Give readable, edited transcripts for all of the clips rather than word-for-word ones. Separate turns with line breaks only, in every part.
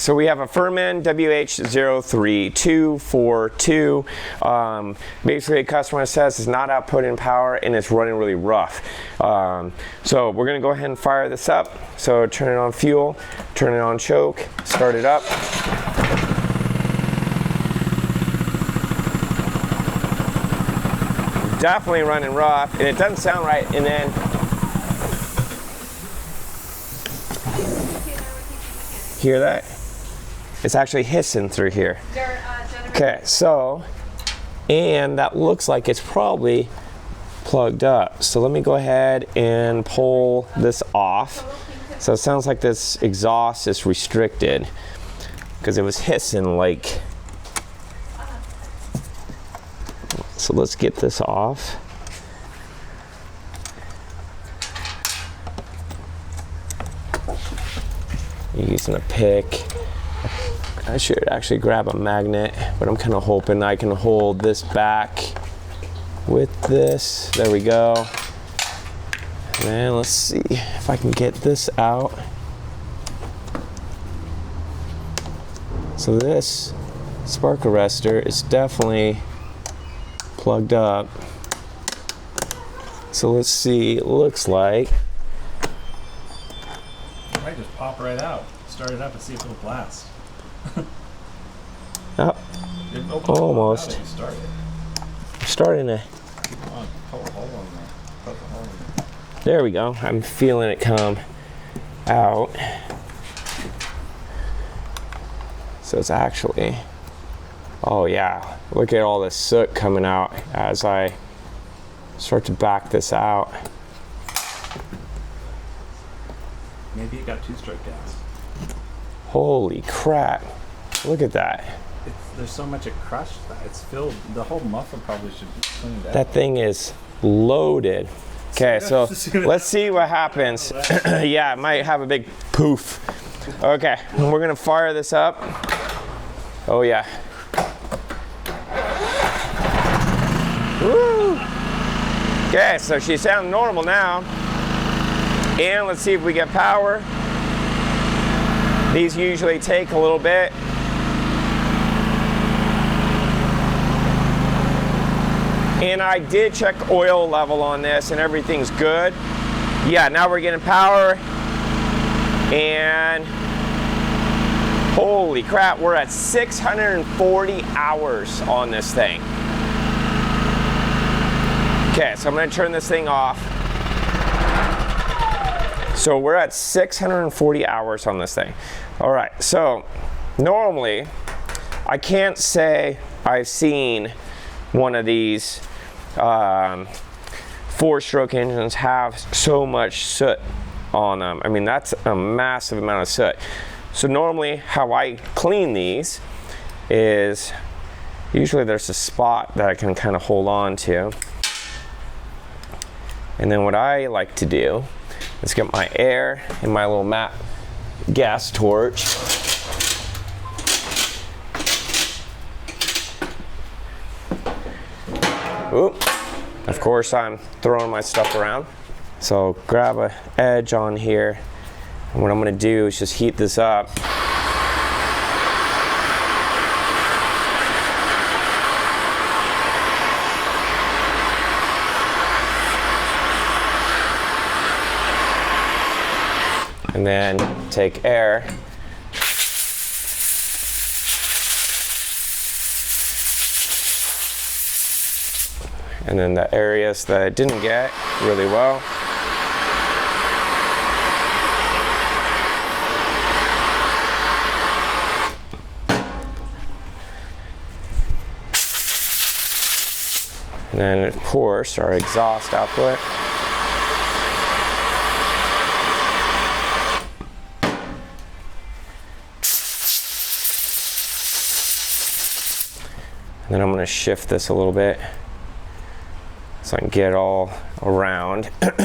So we have a Firman WH03242. Basically, a customer says it's not outputting power and it's running really rough. So we're going to go ahead and fire this up. So turn it on fuel, turn it on choke, start it up. Definitely running rough, and it doesn't sound right. And then hear that? It's actually hissing through here. Okay, so, and that looks like it's probably plugged up. So let me go ahead and pull this off. So it sounds like this exhaust is restricted because it was hissing like. So let's get this off. Using a pick. I should actually grab a magnet, but I'm kind of hoping I can hold this back with this. There we go. And let's see if I can get this out. So this spark arrestor is definitely plugged up. So let's see, it looks like.
It might just pop right out. Start it up and see if it'll blast.
Oh, almost. I'm starting to.
Come on, pull a hole in there. Put the hole in there.
There we go. I'm feeling it come out. So it's actually. Oh yeah, look at all this soot coming out as I start to back this out.
Maybe it got two-stroke gas.
Holy crap, look at that.
There's so much it crushed that it's filled. The whole muffler probably should be cleaned out.
That thing is loaded. Okay, so let's see what happens. Yeah, it might have a big poof. Okay, we're gonna fire this up. Oh yeah. Woo. Okay, so she sounds normal now. And let's see if we get power. These usually take a little bit. And I did check oil level on this and everything's good. Yeah, now we're getting power. And holy crap, we're at 640 hours on this thing. Okay, so I'm gonna turn this thing off. So we're at 640 hours on this thing. All right, so normally I can't say I've seen one of these 4-stroke engines have so much soot on them. I mean, that's a massive amount of soot. So normally how I clean these is usually there's a spot that I can kind of hold on to. And then what I like to do is get my air and my little gas torch. Oop. Of course, I'm throwing my stuff around. So grab an edge on here. And what I'm gonna do is just heat this up. And then take air. And then the areas that I didn't get really well. And then of course our exhaust output. And then I'm going to shift this a little bit so I can get it all around. Want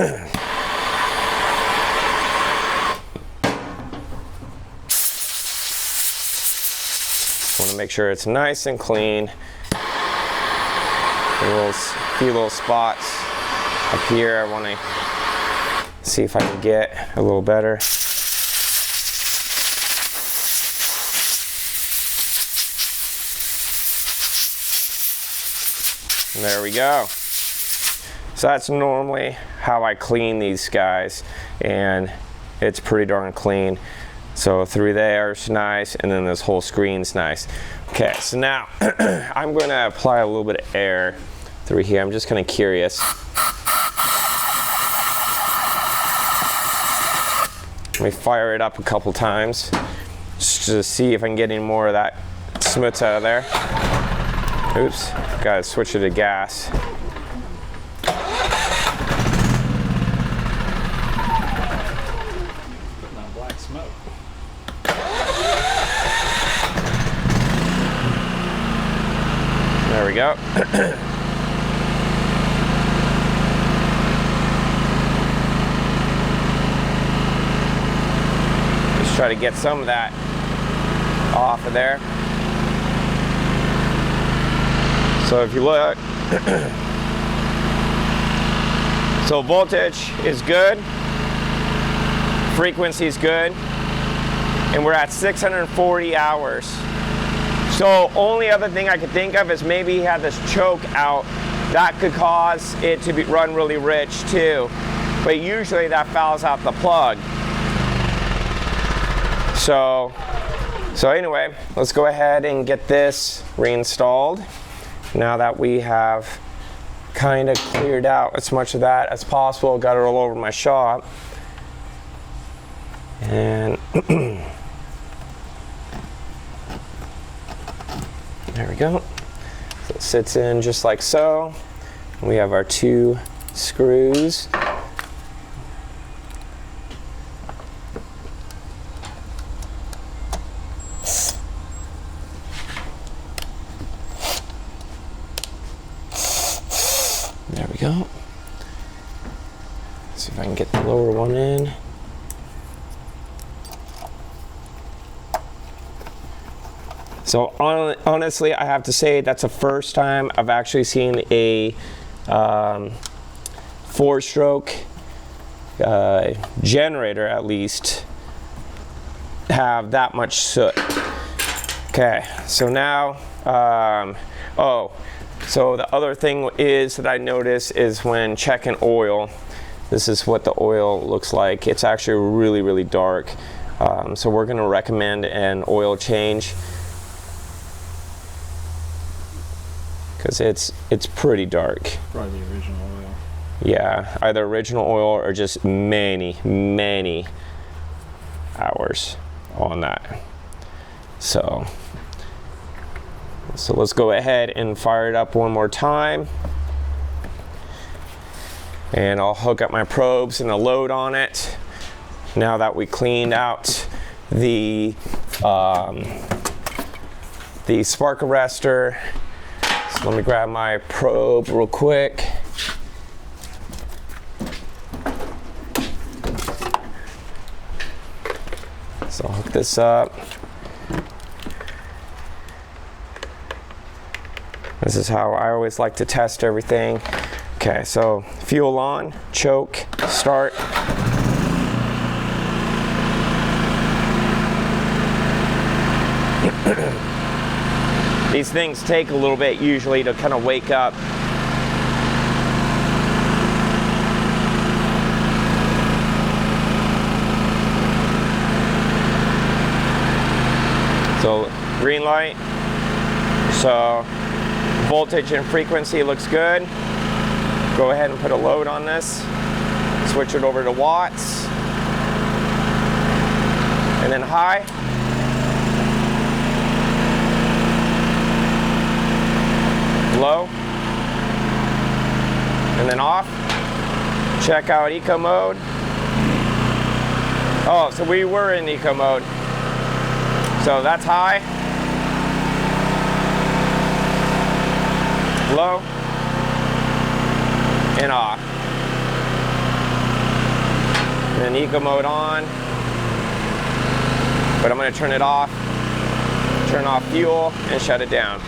to make sure it's nice and clean. A few little spots up here I want to see if I can get a little better. There we go. So that's normally how I clean these guys, and it's pretty darn clean. So through there's nice, and then this whole screen's nice. Okay, so now I'm going to apply a little bit of air through here. I'm just kind of curious. Let me fire it up a couple times just to see if I can get any more of that smuts out of there. Oops, gotta switch it to gas.
Putting on black smoke.
There we go. Let's try to get some of that off of there. So if you look, so voltage is good, frequency is good, and we're at 640 hours. So only other thing I could think of is maybe he had this choke out. That could cause it to run really rich too. But usually that fouls out the plug. So anyway, let's go ahead and get this reinstalled. Now that we have kind of cleared out as much of that as possible, got it all over my shop. And there we go. So it sits in just like so. We have our 2 screws. There we go. See if I can get the lower one in. So honestly, I have to say that's the first time I've actually seen a 4-stroke generator, at least, have that much soot. Okay, so now, so the other thing is that I notice is when checking oil, this is what the oil looks like. It's actually really, really dark. So we're going to recommend an oil change, because it's pretty dark.
Probably the original oil.
Yeah, either original oil or just many, many hours on that. So let's go ahead and fire it up one more time. And I'll hook up my probes and a load on it. Now that we cleaned out the spark arrestor. So let me grab my probe real quick. So I'll hook this up. This is how I always like to test everything. Okay, so fuel on, choke, start. These things take a little bit usually to kind of wake up. So green light. So voltage and frequency looks good. Go ahead and put a load on this. Switch it over to watts. And then high. Low. And then off. Check out eco mode. Oh, so we were in eco mode. So that's high. Low. And off. And then eco mode on. But I'm going to turn it off. Turn off fuel and shut it down.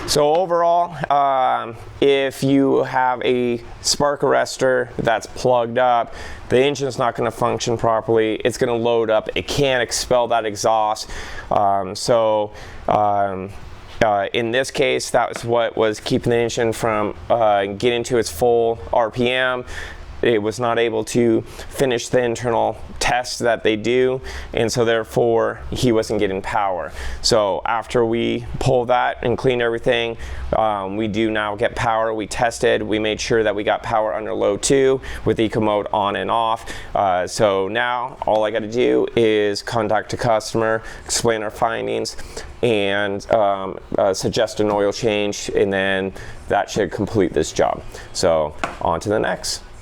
So overall, if you have a spark arrestor that's plugged up, the engine's not going to function properly. It's going to load up. It can't expel that exhaust. In this case, that was what was keeping the engine from getting to its full RPM. It was not able to finish the internal tests that they do, and so therefore he wasn't getting power. So after we pulled that and cleaned everything, we do now get power. We tested, we made sure that we got power under load 2 with eco mode on and off. So now all I got to do is contact a customer, explain our findings, and suggest an oil change, and then that should complete this job. So on to the next.